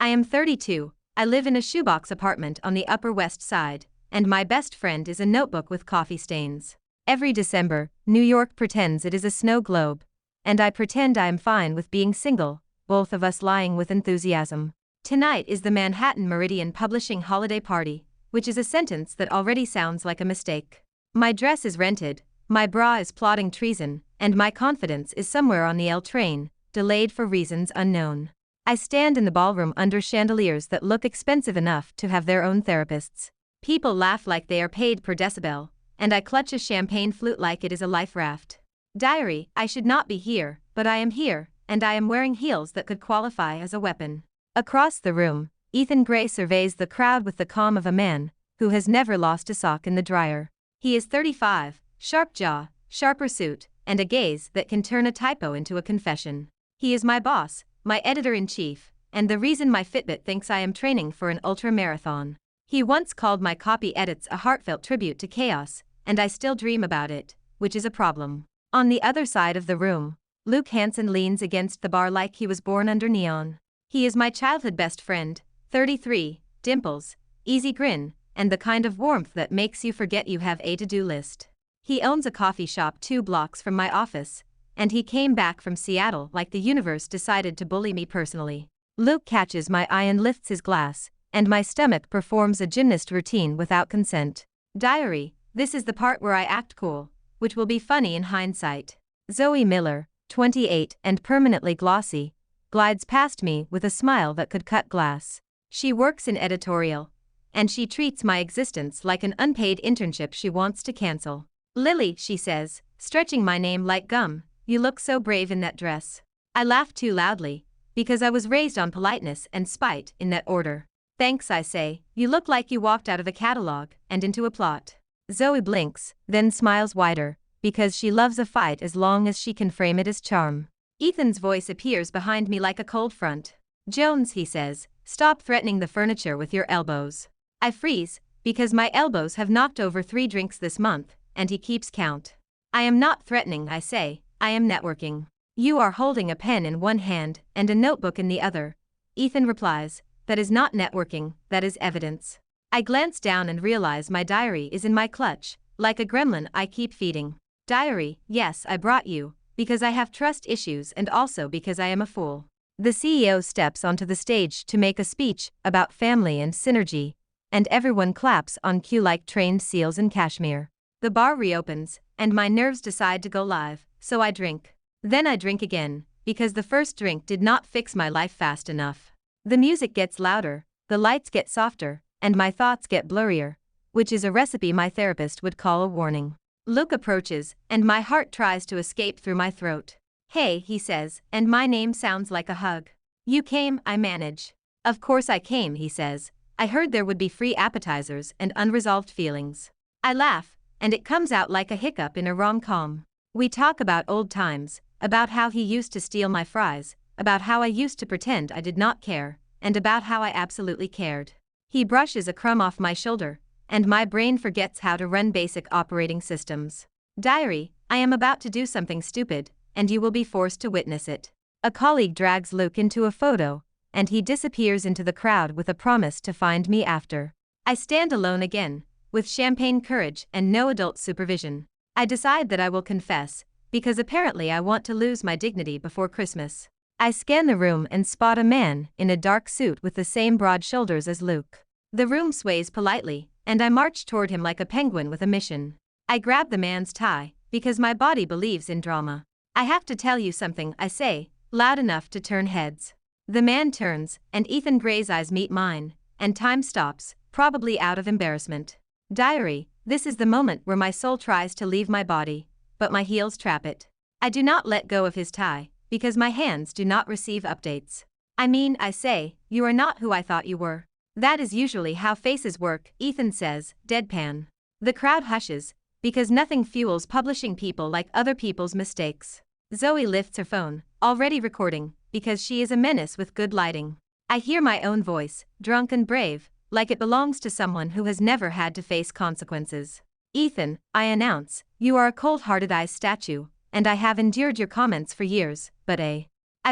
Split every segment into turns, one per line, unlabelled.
I am 32, I live in a shoebox apartment on the Upper West Side, and my best friend is a notebook with coffee stains. Every December, New York pretends it is a snow globe, and I pretend I am fine with being single, both of us lying with enthusiasm. Tonight is the Manhattan Meridian Publishing holiday party, which is a sentence that already sounds like a mistake. My dress is rented, my bra is plotting treason, and my confidence is somewhere on the L train, delayed for reasons unknown. I stand in the ballroom under chandeliers that look expensive enough to have their own therapists. People laugh like they are paid per decibel, and I clutch a champagne flute like it is a life raft. Diary, I should not be here, but I am here, and I am wearing heels that could qualify as a weapon. Across the room, Ethan Gray surveys the crowd with the calm of a man who has never lost a sock in the dryer. He is 35, sharp jaw, sharper suit, and a gaze that can turn a typo into a confession. He is my boss, my editor-in-chief, and the reason my Fitbit thinks I am training for an ultra-marathon. He once called my copy edits a heartfelt tribute to chaos, and I still dream about it, which is a problem. On the other side of the room, Luke Hansen leans against the bar like he was born under neon. He is my childhood best friend, 33, dimples, easy grin, and the kind of warmth that makes you forget you have a to-do list. He owns a coffee shop 2 blocks from my office, and he came back from Seattle like the universe decided to bully me personally. Luke catches my eye and lifts his glass, and my stomach performs a gymnast routine without consent. Diary, this is the part where I act cool, which will be funny in hindsight. Zoe Miller, 28 and permanently glossy, glides past me with a smile that could cut glass. She works in editorial, and she treats my existence like an unpaid internship she wants to cancel. Lily, she says, stretching my name like gum, you look so brave in that dress. I laugh too loudly, because I was raised on politeness and spite in that order. Thanks, I say, you look like you walked out of a catalog and into a plot. Zoe blinks, then smiles wider, because she loves a fight as long as she can frame it as charm. Ethan's voice appears behind me like a cold front. Jones, he says, stop threatening the furniture with your elbows. I freeze, because my elbows have knocked over 3 drinks this month, and he keeps count. I am not threatening, I say, I am networking. You are holding a pen in one hand and a notebook in the other. Ethan replies, that is not networking, that is evidence. I glance down and realize my diary is in my clutch, like a gremlin I keep feeding. Diary, yes, I brought you, because I have trust issues and also because I am a fool. The CEO steps onto the stage to make a speech about family and synergy, and everyone claps on cue like trained seals in Kashmir. The bar reopens, and my nerves decide to go live, so I drink. Then I drink again, because the first drink did not fix my life fast enough. The music gets louder, the lights get softer, and my thoughts get blurrier, which is a recipe my therapist would call a warning. Luke approaches, and my heart tries to escape through my throat. Hey, he says, and my name sounds like a hug. You came, I manage. Of course I came, he says. I heard there would be free appetizers and unresolved feelings. I laugh, and it comes out like a hiccup in a rom-com. We talk about old times, about how he used to steal my fries, about how I used to pretend I did not care, and about how I absolutely cared. He brushes a crumb off my shoulder, and my brain forgets how to run basic operating systems. Diary, I am about to do something stupid, and you will be forced to witness it. A colleague drags Luke into a photo, and he disappears into the crowd with a promise to find me after. I stand alone again, with champagne courage and no adult supervision. I decide that I will confess, because apparently I want to lose my dignity before Christmas. I scan the room and spot a man in a dark suit with the same broad shoulders as Luke. The room sways politely, and I march toward him like a penguin with a mission. I grab the man's tie, because my body believes in drama. I have to tell you something, I say, loud enough to turn heads. The man turns, and Ethan Gray's eyes meet mine, and time stops, probably out of embarrassment. Diary, this is the moment where my soul tries to leave my body, but my heels trap it. I do not let go of his tie, because my hands do not receive updates. I mean, I say, you are not who I thought you were. That is usually how faces work, Ethan says, deadpan. The crowd hushes, because nothing fuels publishing people like other people's mistakes. Zoe lifts her phone, already recording, because she is a menace with good lighting. I hear my own voice, drunk and brave, like it belongs to someone who has never had to face consequences. Ethan, I announce, you are a cold-hearted ice statue, and I have endured your comments for years, but I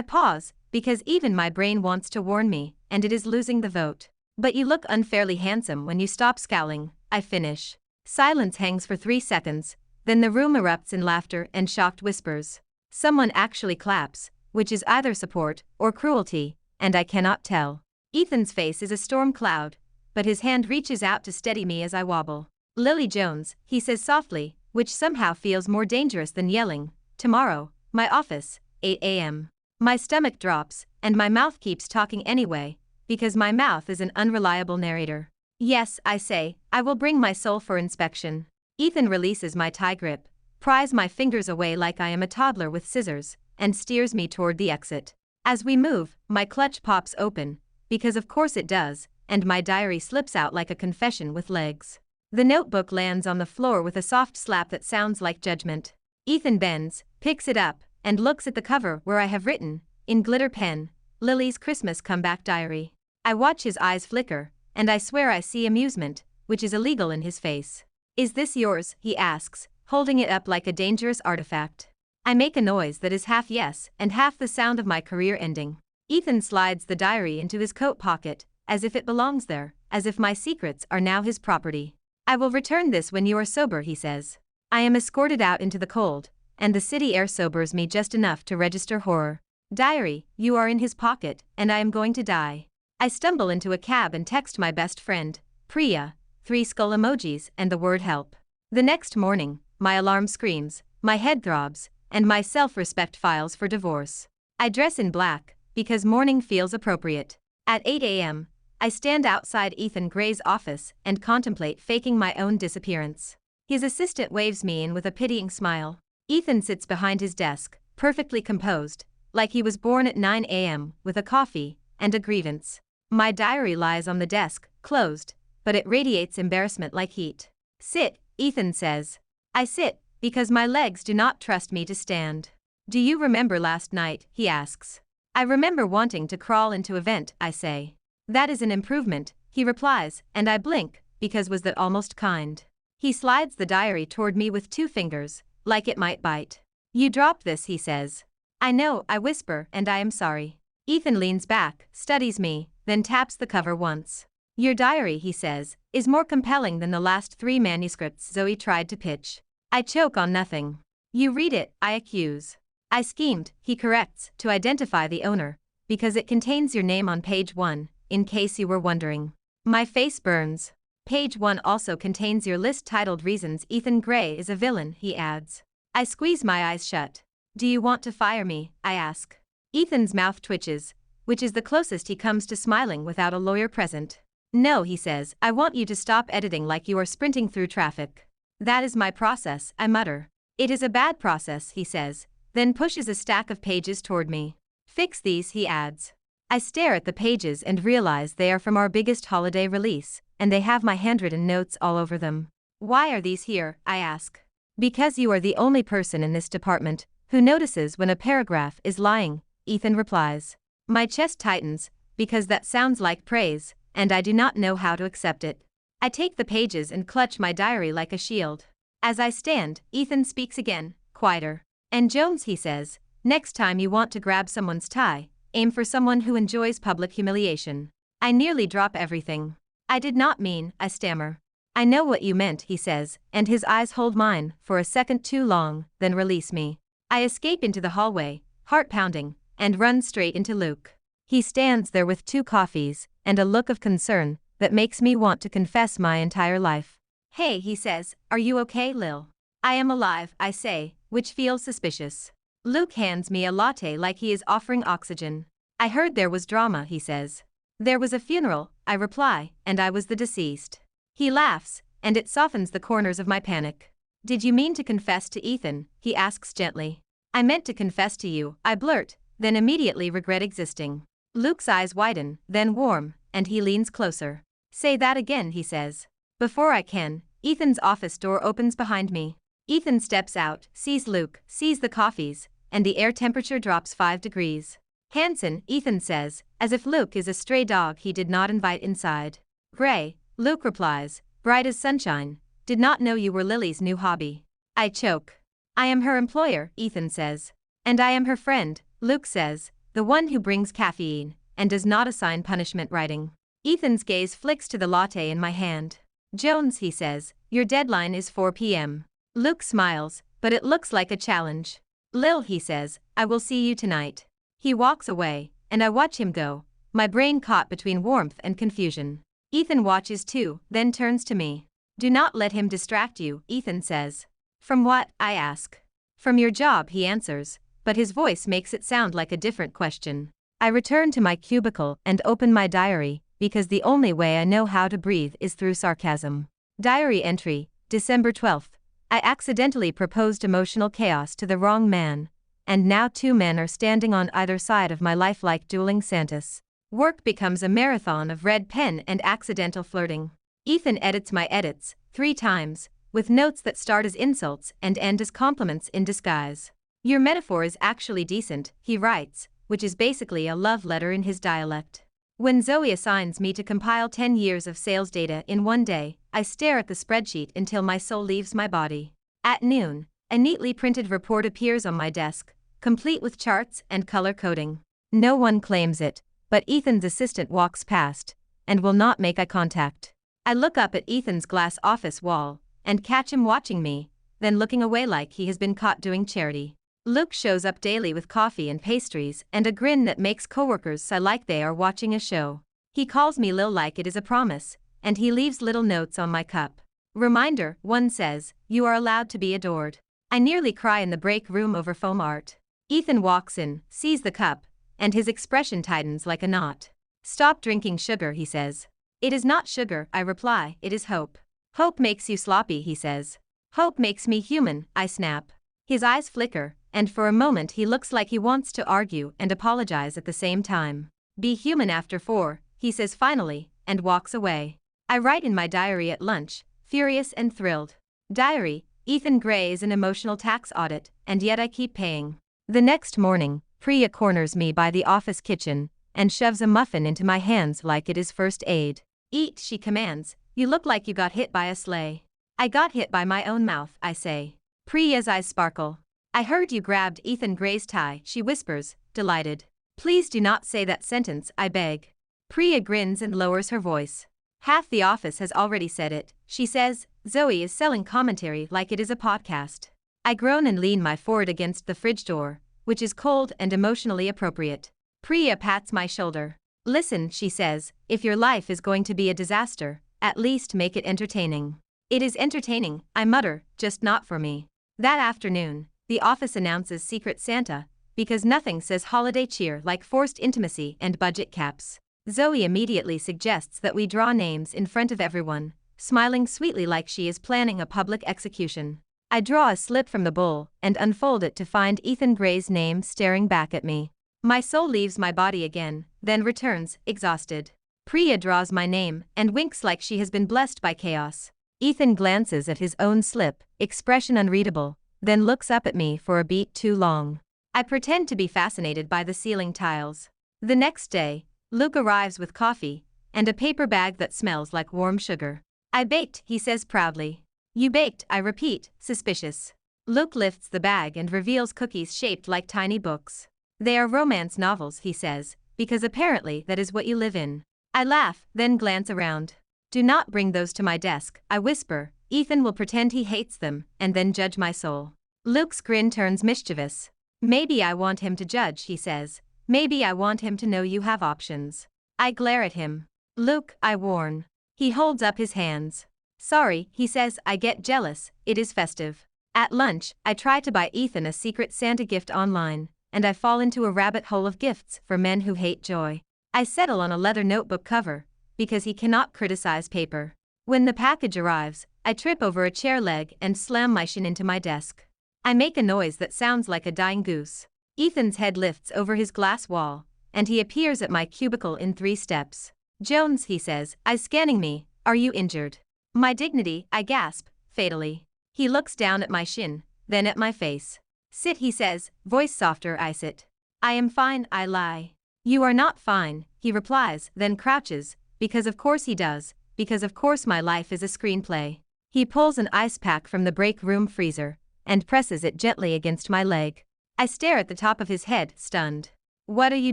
pause, because even my brain wants to warn me, and it is losing the vote. But you look unfairly handsome when you stop scowling, I finish. Silence hangs for 3 seconds, then the room erupts in laughter and shocked whispers. Someone actually claps, which is either support or cruelty, and I cannot tell. Ethan's face is a storm cloud, but his hand reaches out to steady me as I wobble. Lily Jones, he says softly, which somehow feels more dangerous than yelling. Tomorrow, my office, 8 a.m. My stomach drops, and my mouth keeps talking anyway, because my mouth is an unreliable narrator. Yes, I say, I will bring my soul for inspection. Ethan releases my tie grip, pries my fingers away like I am a toddler with scissors, and steers me toward the exit. As we move, my clutch pops open, because of course it does, and my diary slips out like a confession with legs. The notebook lands on the floor with a soft slap that sounds like judgment. Ethan bends, picks it up, and looks at the cover where I have written, in glitter pen, Lily's Christmas comeback diary. I watch his eyes flicker, and I swear I see amusement, which is illegal in his face. Is this yours? He asks, holding it up like a dangerous artifact. I make a noise that is half yes and half the sound of my career ending. Ethan slides the diary into his coat pocket, as if it belongs there, as if my secrets are now his property. I will return this when you are sober, he says. I am escorted out into the cold, and the city air sobers me just enough to register horror. Diary, you are in his pocket, and I am going to die. I stumble into a cab and text my best friend, Priya, 3 skull emojis and the word help. The next morning, my alarm screams, my head throbs, and my self-respect files for divorce. I dress in black, because morning feels appropriate. At 8 a.m., I stand outside Ethan Gray's office and contemplate faking my own disappearance. His assistant waves me in with a pitying smile. Ethan sits behind his desk, perfectly composed, like he was born at 9 a.m., with a coffee and a grievance. My diary lies on the desk, closed, but it radiates embarrassment like heat. Sit, Ethan says. I sit, because my legs do not trust me to stand. Do you remember last night? He asks. I remember wanting to crawl into a vent, I say. That is an improvement, he replies, and I blink, because was that almost kind. He slides the diary toward me with 2 fingers, like it might bite. You dropped this, he says. I know, I whisper, and I am sorry. Ethan leans back, studies me, then taps the cover once. Your diary, he says, is more compelling than the last 3 manuscripts Zoe tried to pitch. I choke on nothing. You read it, I accuse. I schemed, he corrects, to identify the owner, because it contains your name on page 1, in case you were wondering. My face burns. Page 1 also contains your list titled Reasons Ethan Gray is a Villain, he adds. I squeeze my eyes shut. Do you want to fire me? I ask. Ethan's mouth twitches, which is the closest he comes to smiling without a lawyer present. No, he says, I want you to stop editing like you are sprinting through traffic. That is my process, I mutter. It is a bad process, he says, then pushes a stack of pages toward me. Fix these, he adds. I stare at the pages and realize they are from our biggest holiday release, and they have my handwritten notes all over them. Why are these here? I ask. Because you are the only person in this department who notices when a paragraph is lying, Ethan replies. My chest tightens, because that sounds like praise, and I do not know how to accept it. I take the pages and clutch my diary like a shield. As I stand, Ethan speaks again, quieter. And Jones, he says, next time you want to grab someone's tie, aim for someone who enjoys public humiliation. I nearly drop everything. I did not mean, I stammer. I know what you meant, he says, and his eyes hold mine for a second too long, then release me. I escape into the hallway, heart pounding, and run straight into Luke. He stands there with 2 coffees, and a look of concern that makes me want to confess my entire life. Hey, he says, are you okay, Lil? I am alive, I say, which feels suspicious. Luke hands me a latte like he is offering oxygen. I heard there was drama, he says. There was a funeral, I reply, and I was the deceased. He laughs, and it softens the corners of my panic. Did you mean to confess to Ethan? He asks gently. I meant to confess to you, I blurt, then immediately regret existing. Luke's eyes widen, then warm, and he leans closer. Say that again, he says. Before I can, Ethan's office door opens behind me. Ethan steps out, sees Luke, sees the coffees, and the air temperature drops 5 degrees. Hanson, Ethan says, as if Luke is a stray dog he did not invite inside. Gray, Luke replies, bright as sunshine, did not know you were Lily's new hobby. I choke. I am her employer, Ethan says. And I am her friend, Luke says, the one who brings caffeine, and does not assign punishment writing. Ethan's gaze flicks to the latte in my hand. Jones, he says, your deadline is 4 p.m. Luke smiles, but it looks like a challenge. Lil, he says, I will see you tonight. He walks away, and I watch him go, my brain caught between warmth and confusion. Ethan watches too, then turns to me. Do not let him distract you, Ethan says. From what? I ask. From your job, he answers, but his voice makes it sound like a different question. I return to my cubicle and open my diary, because the only way I know how to breathe is through sarcasm. Diary entry, December 12th. I accidentally proposed emotional chaos to the wrong man, and now 2 men are standing on either side of my life like dueling Santas. Work becomes a marathon of red pen and accidental flirting. Ethan edits my edits 3 times, with notes that start as insults and end as compliments in disguise. Your metaphor is actually decent, he writes, which is basically a love letter in his dialect. When Zoe assigns me to compile 10 years of sales data in one day, I stare at the spreadsheet until my soul leaves my body. At noon, a neatly printed report appears on my desk, complete with charts and color coding. No one claims it, but Ethan's assistant walks past, and will not make eye contact. I look up at Ethan's glass office wall, and catch him watching me, then looking away like he has been caught doing charity. Luke shows up daily with coffee and pastries and a grin that makes coworkers sigh like they are watching a show. He calls me Lil like it is a promise, and he leaves little notes on my cup. Reminder, one says, you are allowed to be adored. I nearly cry in the break room over foam art. Ethan walks in, sees the cup, and his expression tightens like a knot. Stop drinking sugar, he says. It is not sugar, I reply, it is hope. Hope makes you sloppy, he says. Hope makes me human, I snap. His eyes flicker, and for a moment he looks like he wants to argue and apologize at the same time. Be human after 4, he says finally, and walks away. I write in my diary at lunch, furious and thrilled. Diary, Ethan Gray is an emotional tax audit, and yet I keep paying. The next morning, Priya corners me by the office kitchen, and shoves a muffin into my hands like it is first aid. Eat, she commands, you look like you got hit by a sleigh. I got hit by my own mouth, I say. Priya's eyes sparkle. I heard you grabbed Ethan Gray's tie, she whispers, delighted. Please do not say that sentence, I beg. Priya grins and lowers her voice. Half the office has already said it, she says. Zoe is selling commentary like it is a podcast. I groan and lean my forehead against the fridge door, which is cold and emotionally appropriate. Priya pats my shoulder. Listen, she says, if your life is going to be a disaster, at least make it entertaining. It is entertaining, I mutter, just not for me. That afternoon, the office announces Secret Santa, because nothing says holiday cheer like forced intimacy and budget caps. Zoe immediately suggests that we draw names in front of everyone, smiling sweetly like she is planning a public execution. I draw a slip from the bowl and unfold it to find Ethan Gray's name staring back at me. My soul leaves my body again, then returns, exhausted. Priya draws my name and winks like she has been blessed by chaos. Ethan glances at his own slip, expression unreadable, then looks up at me for a beat too long. I pretend to be fascinated by the ceiling tiles. The next day, Luke arrives with coffee and a paper bag that smells like warm sugar. I baked, he says proudly. You baked, I repeat, suspicious. Luke lifts the bag and reveals cookies shaped like tiny books. They are romance novels, he says, because apparently that is what you live in. I laugh, then glance around. Do not bring those to my desk, I whisper. Ethan will pretend he hates them, and then judge my soul. Luke's grin turns mischievous. Maybe I want him to judge, he says. Maybe I want him to know you have options. I glare at him. Luke, I warn. He holds up his hands. Sorry, he says, I get jealous, it is festive. At lunch, I try to buy Ethan a Secret Santa gift online, and I fall into a rabbit hole of gifts for men who hate joy. I settle on a leather notebook cover, because he cannot criticize paper. When the package arrives, I trip over a chair leg and slam my shin into my desk. I make a noise that sounds like a dying goose. Ethan's head lifts over his glass wall, and he appears at my cubicle in 3 steps. Jones, he says, eyes scanning me, are you injured? My dignity, I gasp, fatally. He looks down at my shin, then at my face. Sit, he says, voice softer, I sit. I am fine, I lie. You are not fine, he replies, then crouches, because of course he does, because of course my life is a screenplay. He pulls an ice pack from the break room freezer, and presses it gently against my leg. I stare at the top of his head, stunned. What are you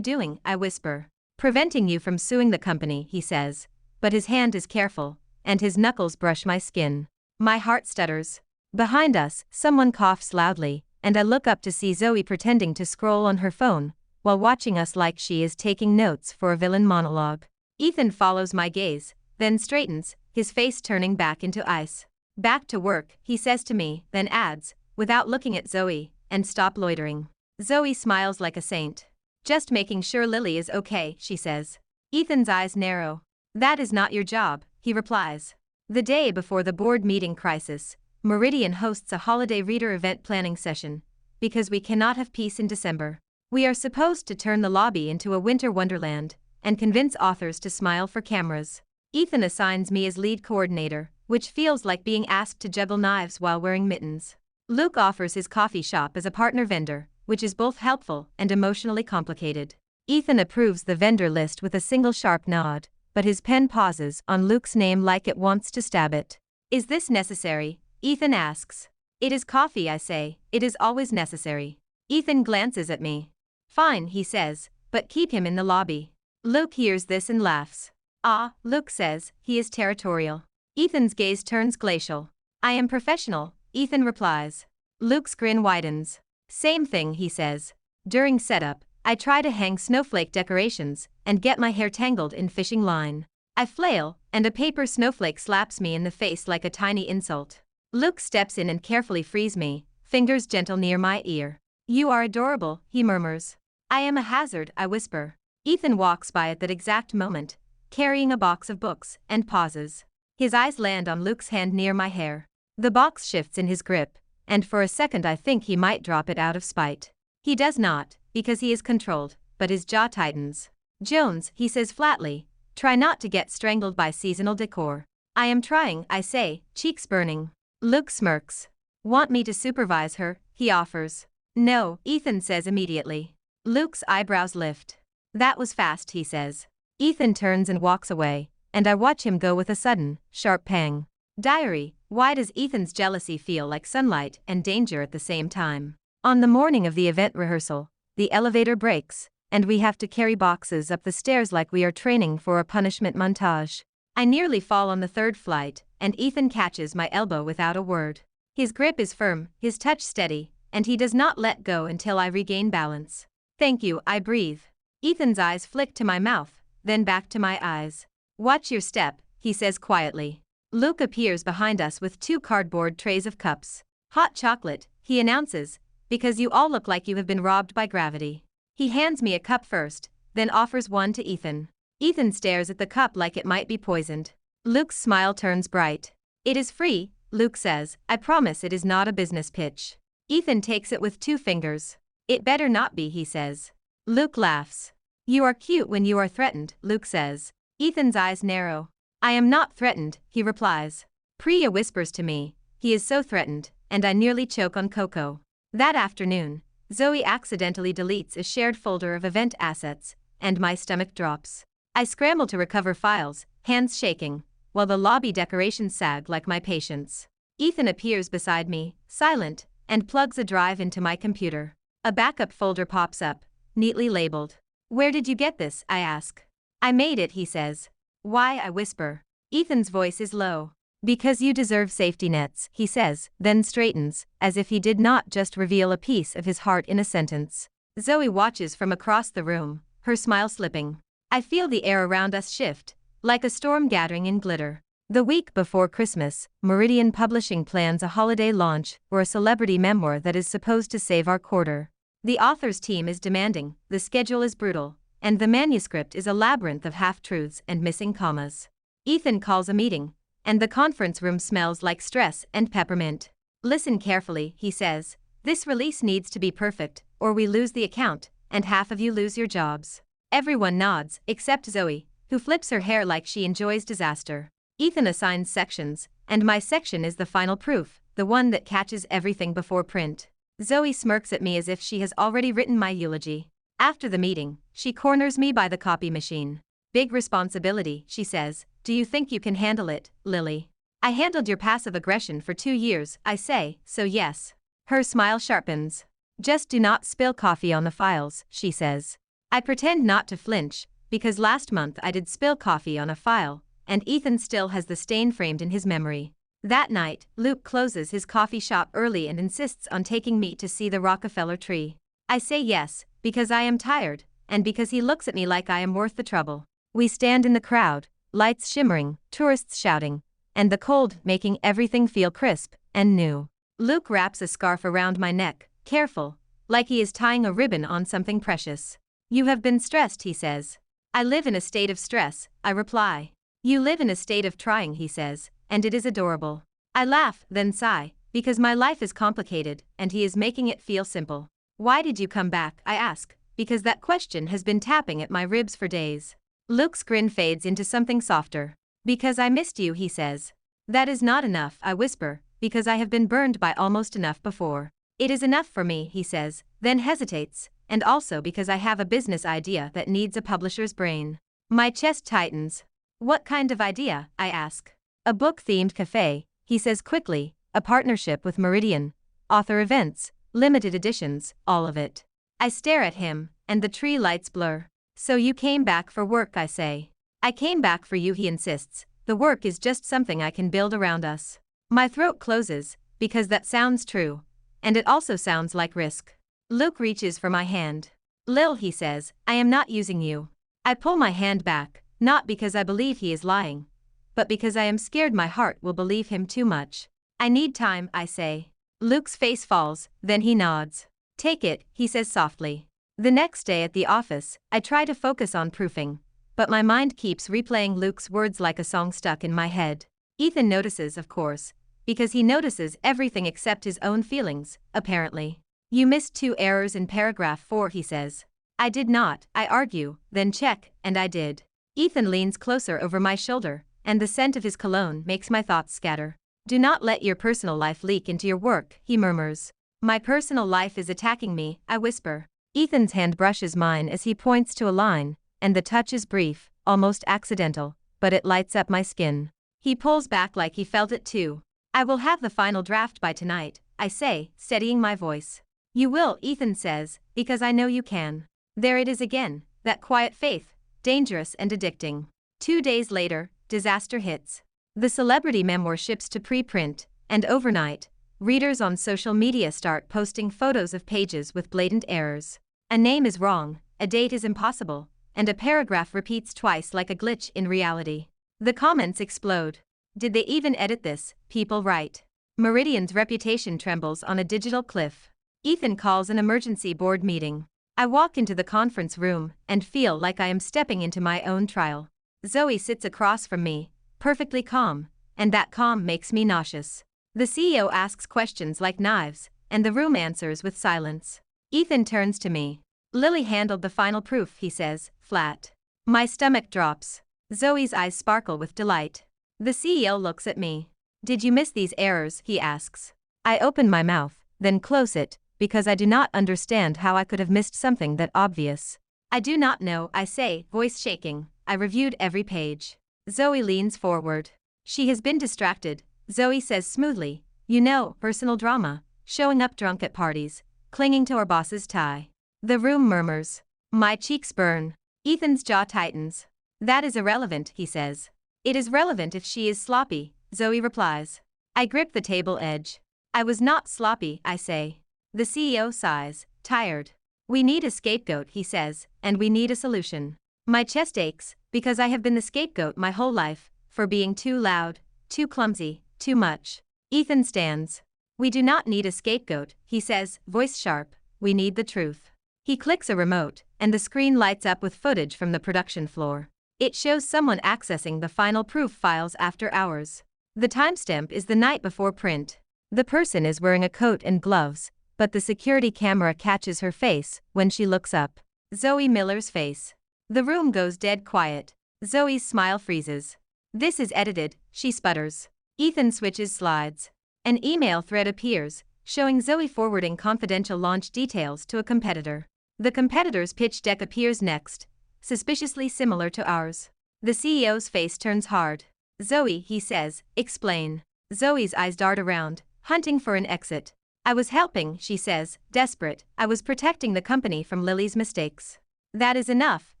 doing? I whisper. preventing you from suing the company, he says. But his hand is careful, and his knuckles brush my skin. My heart stutters. Behind us, someone coughs loudly, and I look up to see Zoe pretending to scroll on her phone, while watching us like she is taking notes for a villain monologue. Ethan follows my gaze, then straightens, his face turning back into ice. Back to work, he says to me, then adds, without looking at Zoe, and stop loitering. Zoe smiles like a saint. Just making sure Lily is okay, she says. Ethan's eyes narrow. That is not your job, he replies. The day before the board meeting crisis, Meridian hosts a holiday reader event planning session, because we cannot have peace in December. We are supposed to turn the lobby into a winter wonderland, and convince authors to smile for cameras. Ethan assigns me as lead coordinator, which feels like being asked to juggle knives while wearing mittens. Luke offers his coffee shop as a partner vendor, which is both helpful and emotionally complicated. Ethan approves the vendor list with a single sharp nod, but his pen pauses on Luke's name like it wants to stab it. Is this necessary? Ethan asks. It is coffee, I say. It is always necessary. Ethan glances at me. Fine, he says, but keep him in the lobby. Luke hears this and laughs. Ah, Luke says, he is territorial. Ethan's gaze turns glacial. I am professional, Ethan replies. Luke's grin widens. Same thing, he says. During setup, I try to hang snowflake decorations and get my hair tangled in fishing line. I flail, and a paper snowflake slaps me in the face like a tiny insult. Luke steps in and carefully frees me, fingers gentle near my ear. You are adorable, he murmurs. I am a hazard, I whisper. Ethan walks by at that exact moment, carrying a box of books, and pauses. His eyes land on Luke's hand near my hair. The box shifts in his grip, and for a second I think he might drop it out of spite. He does not, because he is controlled, but his jaw tightens. Jones, he says flatly, try not to get strangled by seasonal decor. I am trying, I say, cheeks burning. Luke smirks. Want me to supervise her, he offers. No, Ethan says immediately. Luke's eyebrows lift. That was fast, he says. Ethan turns and walks away, and I watch him go with a sudden, sharp pang. Diary, why does Ethan's jealousy feel like sunlight and danger at the same time? On the morning of the event rehearsal, the elevator breaks, and we have to carry boxes up the stairs like we are training for a punishment montage. I nearly fall on the third flight, and Ethan catches my elbow without a word. His grip is firm, his touch steady, and he does not let go until I regain balance. Thank you, I breathe. Ethan's eyes flick to my mouth, then back to my eyes. Watch your step, he says quietly. Luke appears behind us with 2 cardboard trays of cups. Hot chocolate, he announces, because you all look like you have been robbed by gravity. He hands me a cup first, then offers one to Ethan. Ethan stares at the cup like it might be poisoned. Luke's smile turns bright. It is free, Luke says, I promise it is not a business pitch. Ethan takes it with 2 fingers. It better not be, he says. Luke laughs. You are cute when you are threatened, Luke says. Ethan's eyes narrow. I am not threatened, he replies. Priya whispers to me, he is so threatened, and I nearly choke on cocoa. That afternoon, Zoe accidentally deletes a shared folder of event assets, and my stomach drops. I scramble to recover files, hands shaking, while the lobby decorations sag like my patience. Ethan appears beside me, silent, and plugs a drive into my computer. A backup folder pops up, neatly labeled. Where did you get this? I ask. I made it, he says. Why? I whisper. Ethan's voice is low. Because you deserve safety nets, he says, then straightens, as if he did not just reveal a piece of his heart in a sentence. Zoe watches from across the room, her smile slipping. I feel the air around us shift, like a storm gathering in glitter. The week before Christmas, Meridian Publishing plans a holiday launch for a celebrity memoir that is supposed to save our quarter. The author's team is demanding, the schedule is brutal, and the manuscript is a labyrinth of half-truths and missing commas. Ethan calls a meeting, and the conference room smells like stress and peppermint. Listen carefully, he says. This release needs to be perfect, or we lose the account, and half of you lose your jobs. Everyone nods, except Zoe, who flips her hair like she enjoys disaster. Ethan assigns sections, and my section is the final proof, the one that catches everything before print. Zoe smirks at me as if she has already written my eulogy. After the meeting, she corners me by the copy machine. Big responsibility, she says. Do you think you can handle it, Lily? I handled your passive aggression for 2 years, I say, so yes. Her smile sharpens. Just do not spill coffee on the files, she says. I pretend not to flinch, because last month I did spill coffee on a file, and Ethan still has the stain framed in his memory. That night, Luke closes his coffee shop early and insists on taking me to see the Rockefeller tree. I say yes, because I am tired, and because he looks at me like I am worth the trouble. We stand in the crowd, lights shimmering, tourists shouting, and the cold making everything feel crisp and new. Luke wraps a scarf around my neck, careful, like he is tying a ribbon on something precious. You have been stressed, he says. I live in a state of stress, I reply. You live in a state of trying, he says, and it is adorable. I laugh, then sigh, because my life is complicated, and he is making it feel simple. Why did you come back, I ask, because that question has been tapping at my ribs for days. Luke's grin fades into something softer. Because I missed you, he says. That is not enough, I whisper, because I have been burned by almost enough before. It is enough for me, he says, then hesitates, and also because I have a business idea that needs a publisher's brain. My chest tightens. What kind of idea, I ask. A book-themed cafe, he says quickly, a partnership with Meridian, author events, limited editions, all of it. I stare at him, and the tree lights blur. So you came back for work, I say. I came back for you, he insists. The work is just something I can build around us. My throat closes, because that sounds true, and it also sounds like risk. Luke reaches for my hand. Lil, he says, I am not using you. I pull my hand back, not because I believe he is lying, but because I am scared my heart will believe him too much. I need time, I say. Luke's face falls, then he nods. Take it, he says softly. The next day at the office, I try to focus on proofing, but my mind keeps replaying Luke's words like a song stuck in my head. Ethan notices, of course, because he notices everything except his own feelings, apparently. You missed 2 errors in paragraph 4, he says. I did not, I argue, then check, and I did. Ethan leans closer over my shoulder, and the scent of his cologne makes my thoughts scatter. Do not let your personal life leak into your work, he murmurs. My personal life is attacking me, I whisper. Ethan's hand brushes mine as he points to a line, and the touch is brief, almost accidental, but it lights up my skin. He pulls back like he felt it too. I will have the final draft by tonight, I say, steadying my voice. You will, Ethan says, because I know you can. There it is again, that quiet faith, dangerous and addicting. 2 days later, disaster hits. The celebrity memoir ships to preprint, and overnight, readers on social media start posting photos of pages with blatant errors. A name is wrong, a date is impossible, and a paragraph repeats twice like a glitch in reality. The comments explode. Did they even edit this? People write. Meridian's reputation trembles on a digital cliff. Ethan calls an emergency board meeting. I walk into the conference room and feel like I am stepping into my own trial. Zoe sits across from me, perfectly calm, and that calm makes me nauseous. The CEO asks questions like knives, and the room answers with silence. Ethan turns to me. Lily handled the final proof, he says, flat. My stomach drops. Zoe's eyes sparkle with delight. The CEO looks at me. Did you miss these errors, he asks. I open my mouth, then close it, because I do not understand how I could have missed something that obvious. I do not know, I say, voice shaking. I reviewed every page. Zoe leans forward. She has been distracted, Zoe says smoothly. You know, personal drama, showing up drunk at parties, clinging to her boss's tie. The room murmurs. My cheeks burn. Ethan's jaw tightens. That is irrelevant, he says. It is relevant if she is sloppy, Zoe replies. I grip the table edge. I was not sloppy, I say. The CEO sighs, tired. We need a scapegoat, he says, and we need a solution. My chest aches, because I have been the scapegoat my whole life, for being too loud, too clumsy, too much. Ethan stands. We do not need a scapegoat, he says, voice sharp. We need the truth. He clicks a remote, and the screen lights up with footage from the production floor. It shows someone accessing the final proof files after hours. The timestamp is the night before print. The person is wearing a coat and gloves, but the security camera catches her face when she looks up. Zoe Miller's face. The room goes dead quiet. Zoe's smile freezes. This is edited, she sputters. Ethan switches slides. An email thread appears, showing Zoe forwarding confidential launch details to a competitor. The competitor's pitch deck appears next, suspiciously similar to ours. The CEO's face turns hard. Zoe, he says, explain. Zoe's eyes dart around, hunting for an exit. I was helping, she says, desperate. I was protecting the company from Lily's mistakes. That is enough,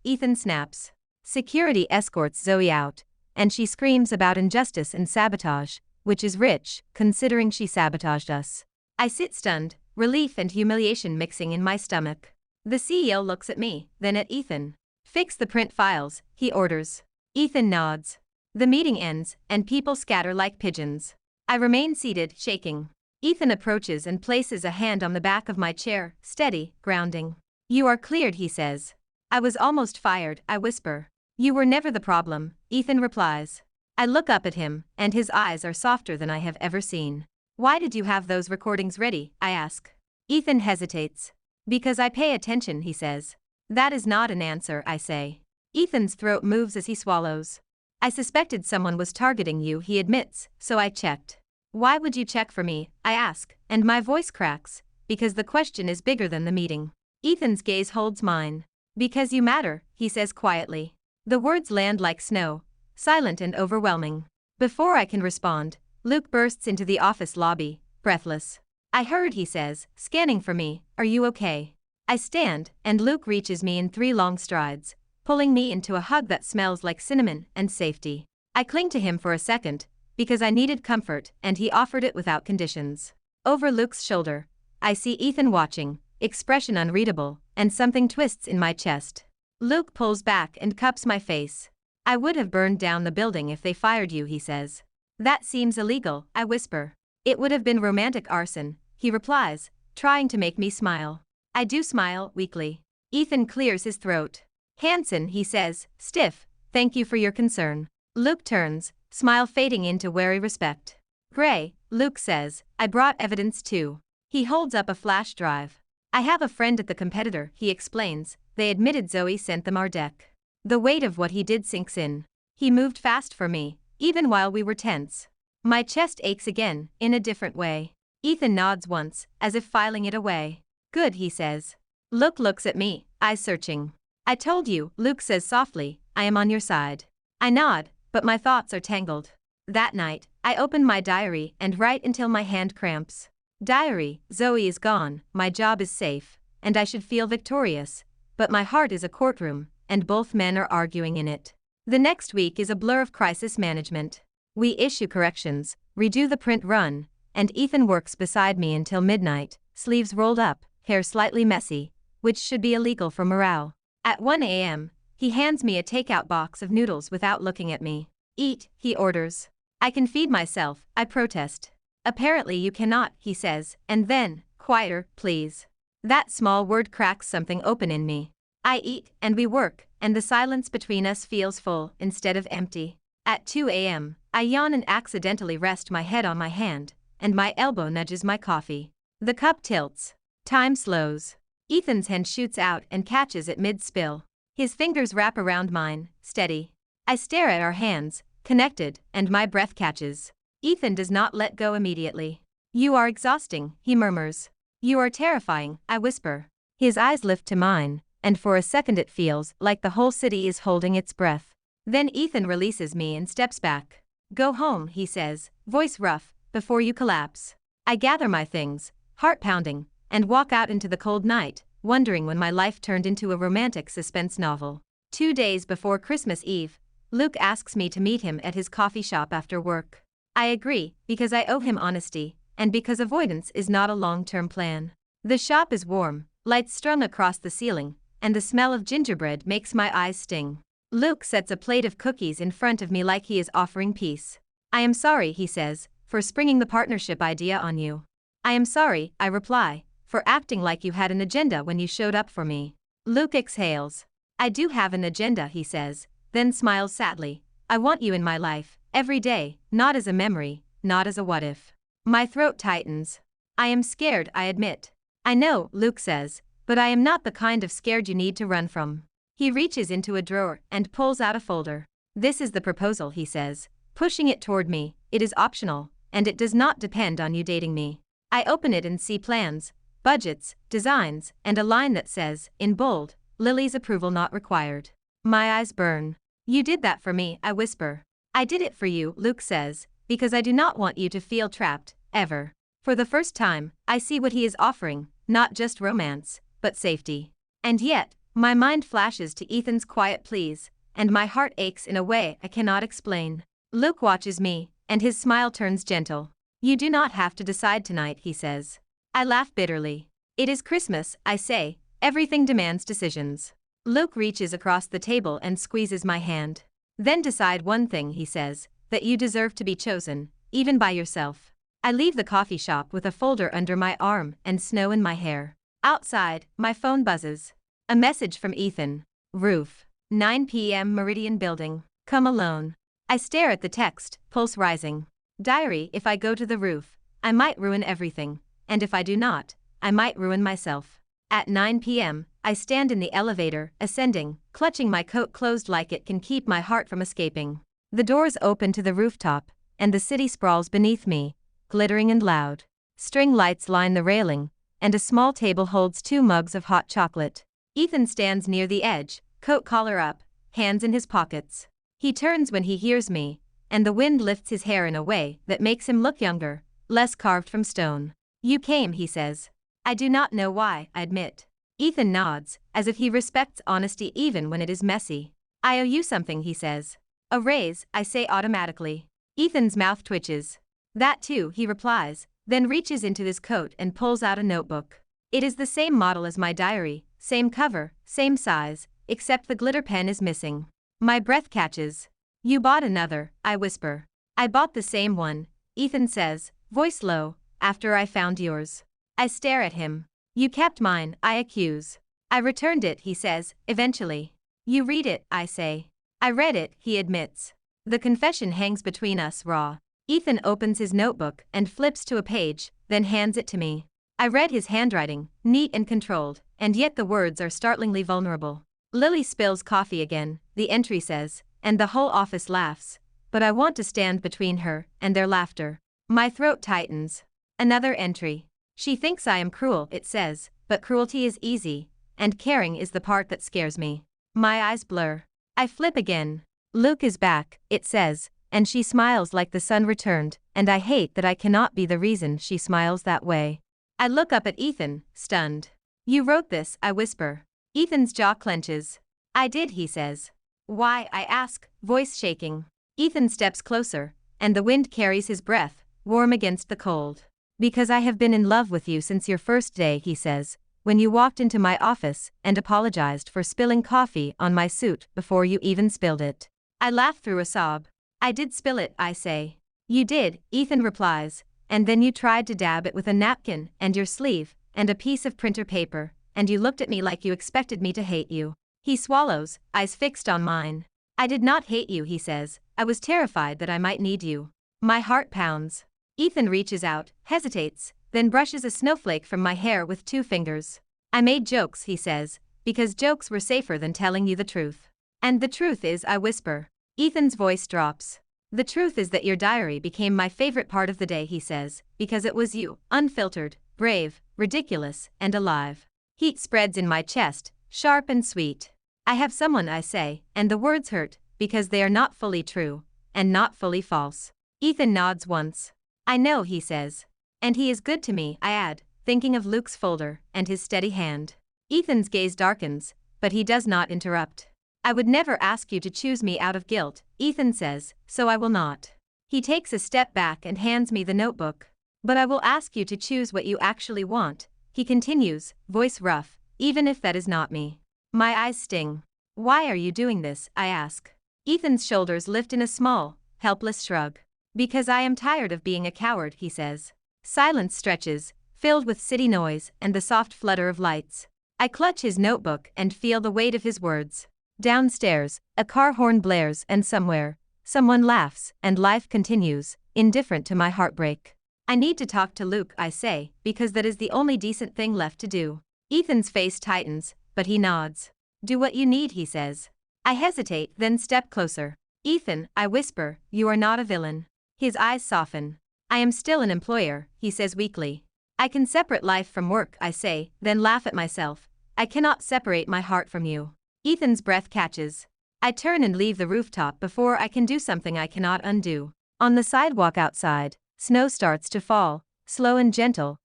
Ethan snaps. Security escorts Zoe out, and she screams about injustice and sabotage, which is rich, considering she sabotaged us. I sit stunned, relief and humiliation mixing in my stomach. The CEO looks at me, then at Ethan. Fix the print files, he orders. Ethan nods. The meeting ends, and people scatter like pigeons. I remain seated, shaking. Ethan approaches and places a hand on the back of my chair, steady, grounding. You are cleared, he says. I was almost fired, I whisper. You were never the problem, Ethan replies. I look up at him, and his eyes are softer than I have ever seen. Why did you have those recordings ready, I ask. Ethan hesitates. Because I pay attention, he says. That is not an answer, I say. Ethan's throat moves as he swallows. I suspected someone was targeting you, he admits, so I checked. Why would you check for me, I ask, and my voice cracks, because the question is bigger than the meeting. Ethan's gaze holds mine. Because you matter, he says quietly. The words land like snow, silent and overwhelming. Before I can respond, Luke bursts into the office lobby, breathless. I heard, he says, scanning for me, are you okay? I stand, and Luke reaches me in 3 long strides, pulling me into a hug that smells like cinnamon and safety. I cling to him for a second, because I needed comfort, and he offered it without conditions. Over Luke's shoulder, I see Ethan watching, expression unreadable, and something twists in my chest. Luke pulls back and cups my face. I would have burned down the building if they fired you, he says. That seems illegal, I whisper. It would have been romantic arson, he replies, trying to make me smile. I do smile, weakly. Ethan clears his throat. Hanson, he says, stiff, thank you for your concern. Luke turns, smile fading into wary respect. Gray, Luke says, I brought evidence too. He holds up a flash drive. I have a friend at the competitor, he explains. They admitted Zoe sent them our deck. The weight of what he did sinks in. He moved fast for me, even while we were tense. My chest aches again, in a different way. Ethan nods once, as if filing it away. Good, he says. Luke looks at me, eyes searching. I told you, Luke says softly, I am on your side. I nod, but my thoughts are tangled. That night, I open my diary and write until my hand cramps. Diary, Zoe is gone, my job is safe, and I should feel victorious, but my heart is a courtroom, and both men are arguing in it. The next week is a blur of crisis management. We issue corrections, redo the print run, and Ethan works beside me until midnight, sleeves rolled up, hair slightly messy, which should be illegal for morale. At 1 a.m., he hands me a takeout box of noodles without looking at me. Eat, he orders. I can feed myself, I protest. Apparently you cannot, he says, and then, quieter, please. That small word cracks something open in me. I eat, and we work, and the silence between us feels full, instead of empty. At 2 a.m., I yawn and accidentally rest my head on my hand, and my elbow nudges my coffee. The cup tilts. Time slows. Ethan's hand shoots out and catches it mid-spill. His fingers wrap around mine, steady. I stare at our hands, connected, and my breath catches. Ethan does not let go immediately. You are exhausting, he murmurs. You are terrifying, I whisper. His eyes lift to mine, and for a second it feels like the whole city is holding its breath. Then Ethan releases me and steps back. Go home, he says, voice rough, before you collapse. I gather my things, heart pounding, and walk out into the cold night, wondering when my life turned into a romantic suspense novel. 2 days before Christmas Eve, Luke asks me to meet him at his coffee shop after work. I agree, because I owe him honesty, and because avoidance is not a long-term plan. The shop is warm, lights strung across the ceiling, and the smell of gingerbread makes my eyes sting. Luke sets a plate of cookies in front of me like he is offering peace. I am sorry, he says, for springing the partnership idea on you. I am sorry, I reply, for acting like you had an agenda when you showed up for me. Luke exhales. I do have an agenda, he says, then smiles sadly. I want you in my life, every day, not as a memory, not as a what-if. My throat tightens. I am scared, I admit. I know, Luke says, but I am not the kind of scared you need to run from. He reaches into a drawer and pulls out a folder. This is the proposal, he says, pushing it toward me. It is optional, and it does not depend on you dating me. I open it and see plans, budgets, designs, and a line that says, in bold, Lily's approval not required. My eyes burn. You did that for me, I whisper. I did it for you, Luke says, because I do not want you to feel trapped, ever. For the first time, I see what he is offering, not just romance, but safety. And yet, My mind flashes to Ethan's quiet pleas, and my heart aches in a way I cannot explain. Luke watches me, and his smile turns gentle. You do not have to decide tonight, he says. I laugh bitterly. It is Christmas, I say, everything demands decisions. Luke reaches across the table and squeezes my hand. Then decide one thing, he says, that you deserve to be chosen, even by yourself. I leave the coffee shop with a folder under my arm and snow in my hair. Outside, my phone buzzes. A message from Ethan. Roof. 9 p.m. Meridian Building. Come alone. I stare at the text, pulse rising. Diary, if I go to the roof, I might ruin everything, and if I do not, I might ruin myself. At 9 p.m., I stand in the elevator, ascending, clutching my coat closed like it can keep my heart from escaping. The doors open to the rooftop, and the city sprawls beneath me, glittering and loud. String lights line the railing, and a small table holds 2 mugs of hot chocolate. Ethan stands near the edge, coat collar up, hands in his pockets. He turns when he hears me, and the wind lifts his hair in a way that makes him look younger, less carved from stone. You came, he says. I do not know why, I admit. Ethan nods, as if he respects honesty even when it is messy. I owe you something, he says. A raise, I say automatically. Ethan's mouth twitches. That too, he replies, then reaches into his coat and pulls out a notebook. It is the same model as my diary, same cover, same size, except the glitter pen is missing. My breath catches. You bought another, I whisper. I bought the same one, Ethan says, voice low, after I found yours. I stare at him. You kept mine, I accuse. I returned it, he says, eventually. You read it, I say. I read it, he admits. The confession hangs between us raw. Ethan opens his notebook and flips to a page, then hands it to me. I read his handwriting, neat and controlled, and yet the words are startlingly vulnerable. Lily spills coffee again, the entry says, and the whole office laughs, but I want to stand between her and their laughter. My throat tightens. Another entry. She thinks I am cruel, it says, but cruelty is easy, and caring is the part that scares me. My eyes blur. I flip again. Luke is back, it says, and she smiles like the sun returned, and I hate that I cannot be the reason she smiles that way. I look up at Ethan, stunned. You wrote this, I whisper. Ethan's jaw clenches. I did, he says. Why, I ask, voice shaking. Ethan steps closer, and the wind carries his breath, warm against the cold. Because I have been in love with you since your first day, he says, when you walked into my office and apologized for spilling coffee on my suit before you even spilled it. I laugh through a sob. I did spill it, I say. You did, Ethan replies, and then you tried to dab it with a napkin and your sleeve and a piece of printer paper, and you looked at me like you expected me to hate you. He swallows, eyes fixed on mine. I did not hate you, he says. I was terrified that I might need you. My heart pounds. Ethan reaches out, hesitates, then brushes a snowflake from my hair with 2 fingers. I made jokes, he says, because jokes were safer than telling you the truth. And the truth is, I whisper. Ethan's voice drops. The truth is that your diary became my favorite part of the day, he says, because it was you, unfiltered, brave, ridiculous, and alive. Heat spreads in my chest, sharp and sweet. I have someone, I say, and the words hurt, because they are not fully true, and not fully false. Ethan nods once. I know, he says. And he is good to me, I add, thinking of Luke's folder and his steady hand. Ethan's gaze darkens, but he does not interrupt. I would never ask you to choose me out of guilt, Ethan says, so I will not. He takes a step back and hands me the notebook. But I will ask you to choose what you actually want, he continues, voice rough, even if that is not me. My eyes sting. Why are you doing this, I ask. Ethan's shoulders lift in a small, helpless shrug. Because I am tired of being a coward, he says. Silence stretches, filled with city noise and the soft flutter of lights. I clutch his notebook and feel the weight of his words. Downstairs, a car horn blares and somewhere, someone laughs and life continues, indifferent to my heartbreak. I need to talk to Luke, I say, because that is the only decent thing left to do. Ethan's face tightens, but he nods. Do what you need, he says. I hesitate, then step closer. Ethan, I whisper, you are not a villain. His eyes soften. I am still an employer, he says weakly. I can separate life from work, I say, then laugh at myself. I cannot separate my heart from you. Ethan's breath catches. I turn and leave the rooftop before I can do something I cannot undo. On the sidewalk outside, snow starts to fall, slow and gentle,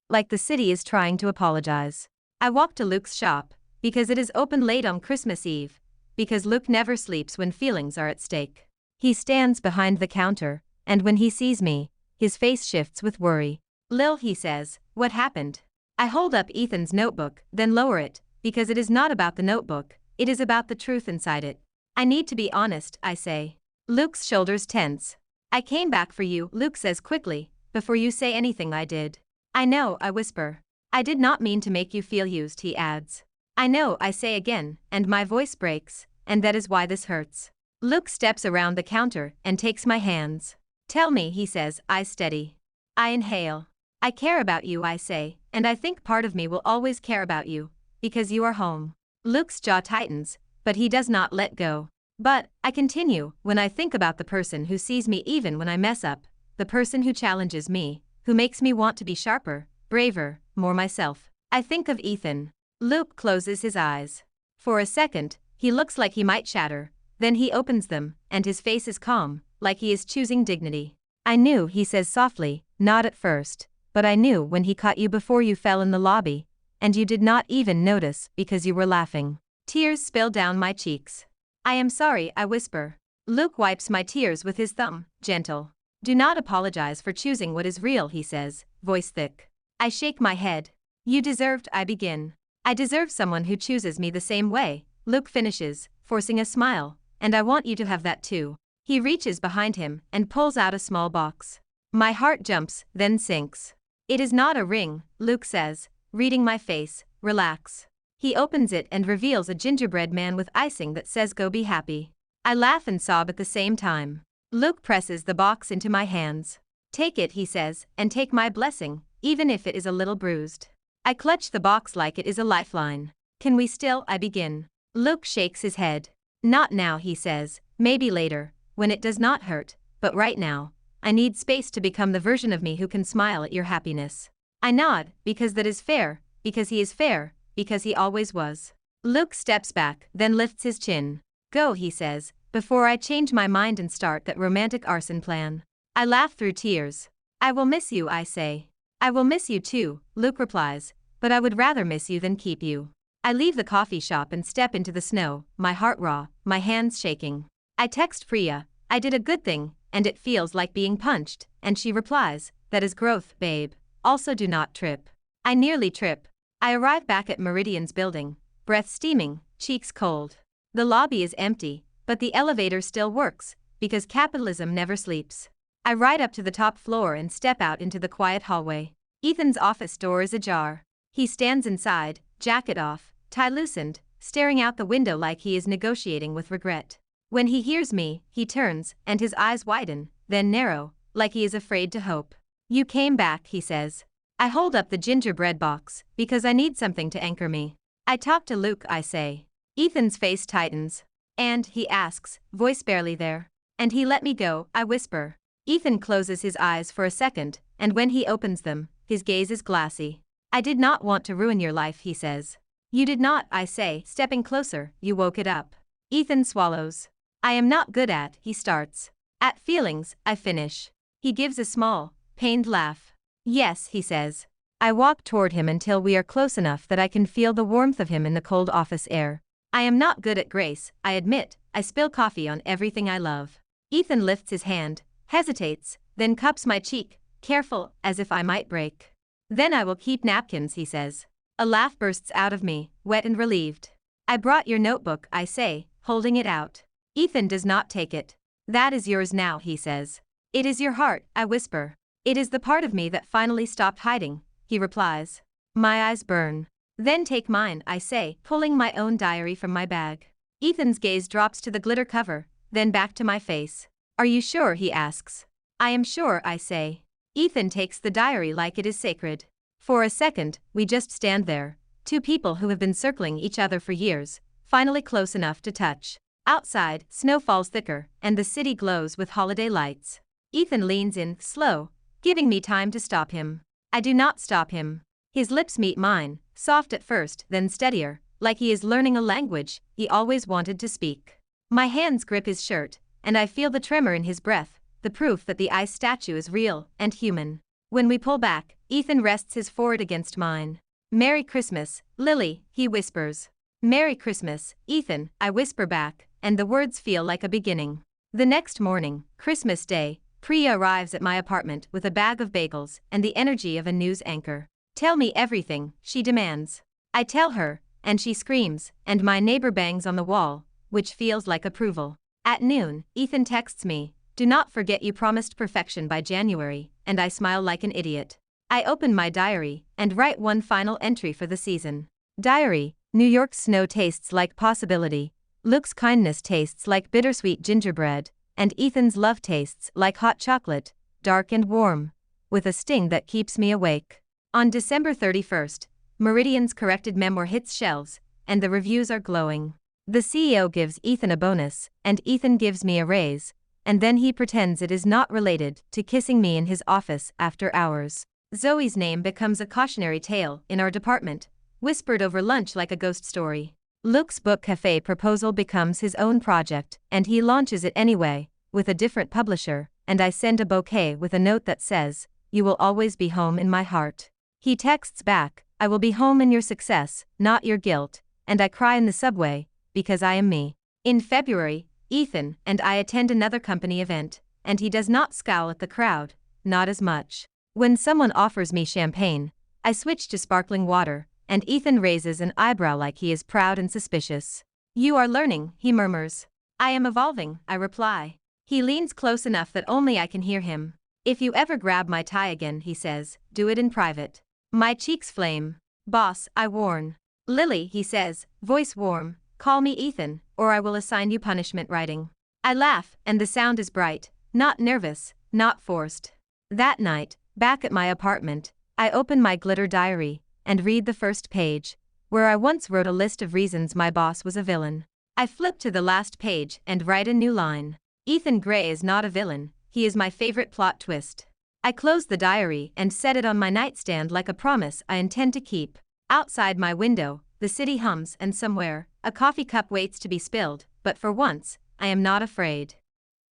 like the city is trying to apologize. I walk to Luke's shop, because it is open late on Christmas Eve, because Luke never sleeps when feelings are at stake. He stands behind the counter, and when he sees me, his face shifts with worry. Lil, he says, what happened? I hold up Ethan's notebook, then lower it, because it is not about the notebook, it is about the truth inside it. I need to be honest, I say. Luke's shoulders tense. I came back for you, Luke says quickly, before you say anything. I did. I know, I whisper. I did not mean to make you feel used, he adds. I know, I say again, and my voice breaks, and that is why this hurts. Luke steps around the counter and takes my hands. Tell me, he says, eyes steady. I inhale. I care about you, I say, and I think part of me will always care about you, because you are home. Luke's jaw tightens, but he does not let go. But, I continue, when I think about the person who sees me even when I mess up, the person who challenges me, who makes me want to be sharper, braver, more myself, I think of Ethan. Luke closes his eyes. For a second, he looks like he might shatter, then he opens them, and his face is calm, like he is choosing dignity. I knew, he says softly, not at first, but I knew when he caught you before you fell in the lobby, and you did not even notice because you were laughing. Tears spill down my cheeks. I am sorry, I whisper. Luke wipes my tears with his thumb, gentle. Do not apologize for choosing what is real, he says, voice thick. I shake my head. You deserved, I begin. I deserve someone who chooses me the same way, Luke finishes, forcing a smile, and I want you to have that too. He reaches behind him and pulls out a small box. My heart jumps, then sinks. It is not a ring, Luke says, reading my face, relax. He opens it and reveals a gingerbread man with icing that says go be happy. I laugh and sob at the same time. Luke presses the box into my hands. Take it, he says, and take my blessing, even if it is a little bruised. I clutch the box like it is a lifeline. Can we still? I begin. Luke shakes his head. Not now, he says, maybe later, when it does not hurt, but right now. I need space to become the version of me who can smile at your happiness. I nod, because that is fair, because he is fair, because he always was. Luke steps back, then lifts his chin. Go, he says, before I change my mind and start that romantic arson plan. I laugh through tears. I will miss you, I say. I will miss you too, Luke replies, but I would rather miss you than keep you. I leave the coffee shop and step into the snow, my heart raw, my hands shaking. I text Priya, I did a good thing, and it feels like being punched, and she replies, that is growth, babe. Also do not trip. I nearly trip. I arrive back at Meridian's building, breath steaming, cheeks cold. The lobby is empty, but the elevator still works, because capitalism never sleeps. I ride up to the top floor and step out into the quiet hallway. Ethan's office door is ajar. He stands inside, jacket off, tie loosened, staring out the window like he is negotiating with regret. When he hears me, he turns, and his eyes widen, then narrow, like he is afraid to hope. You came back, he says. I hold up the gingerbread box, because I need something to anchor me. I talked to Luke, I say. Ethan's face tightens. And, he asks, voice barely there. And he let me go, I whisper. Ethan closes his eyes for a second, and when he opens them, his gaze is glassy. I did not want to ruin your life, he says. You did not, I say, stepping closer, you woke it up. Ethan swallows. I am not good at, he starts. At feelings, I finish. He gives a small, pained laugh. Yes, he says. I walk toward him until we are close enough that I can feel the warmth of him in the cold office air. I am not good at grace, I admit. I spill coffee on everything I love. Ethan lifts his hand, hesitates, then cups my cheek, careful, as if I might break. Then I will keep napkins, he says. A laugh bursts out of me, wet and relieved. I brought your notebook, I say, holding it out. Ethan does not take it. That is yours now, he says. It is your heart, I whisper. It is the part of me that finally stopped hiding, he replies. My eyes burn. Then take mine, I say, pulling my own diary from my bag. Ethan's gaze drops to the glitter cover, then back to my face. Are you sure, he asks. I am sure, I say. Ethan takes the diary like it is sacred. For a second, we just stand there, two people who have been circling each other for years, finally close enough to touch. Outside, snow falls thicker, and the city glows with holiday lights. Ethan leans in, slow, giving me time to stop him. I do not stop him. His lips meet mine, soft at first, then steadier, like he is learning a language he always wanted to speak. My hands grip his shirt, and I feel the tremor in his breath, the proof that the ice statue is real and human. When we pull back, Ethan rests his forehead against mine. Merry Christmas, Lily, he whispers. "Merry Christmas, Ethan," I whisper back, and the words feel like a beginning. The next morning, Christmas Day, Priya arrives at my apartment with a bag of bagels and the energy of a news anchor. "Tell me everything," she demands. I tell her, and she screams, and my neighbor bangs on the wall, which feels like approval. At noon, Ethan texts me, "Do not forget you promised perfection by January," and I smile like an idiot. I open my diary and write one final entry for the season. Diary: New York's snow tastes like possibility, Luke's kindness tastes like bittersweet gingerbread, and Ethan's love tastes like hot chocolate, dark and warm, with a sting that keeps me awake. On December 31st, Meridian's corrected memoir hits shelves, and the reviews are glowing. The CEO gives Ethan a bonus, and Ethan gives me a raise, and then he pretends it is not related to kissing me in his office after hours. Zoe's name becomes a cautionary tale in our department, whispered over lunch like a ghost story. Luke's book cafe proposal becomes his own project, and he launches it anyway, with a different publisher, and I send a bouquet with a note that says, "You will always be home in my heart." He texts back, "I will be home in your success, not your guilt," and I cry in the subway, because I am me. In February, Ethan and I attend another company event, and he does not scowl at the crowd, not as much. When someone offers me champagne, I switch to sparkling water, and Ethan raises an eyebrow like he is proud and suspicious. "You are learning," he murmurs. "I am evolving," I reply. He leans close enough that only I can hear him. "If you ever grab my tie again," he says, "do it in private." My cheeks flame. "Boss," I warn. "Lily," he says, voice warm, "call me Ethan, or I will assign you punishment writing." I laugh, and the sound is bright, not nervous, not forced. That night, back at my apartment, I open my glitter diary and read the first page, where I once wrote a list of reasons my boss was a villain. I flip to the last page and write a new line. "Ethan Gray is not a villain, he is my favorite plot twist." I close the diary and set it on my nightstand like a promise I intend to keep. Outside my window, the city hums, and somewhere, a coffee cup waits to be spilled, but for once, I am not afraid.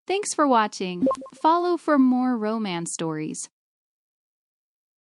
Thanks for watching. Follow for more romance stories.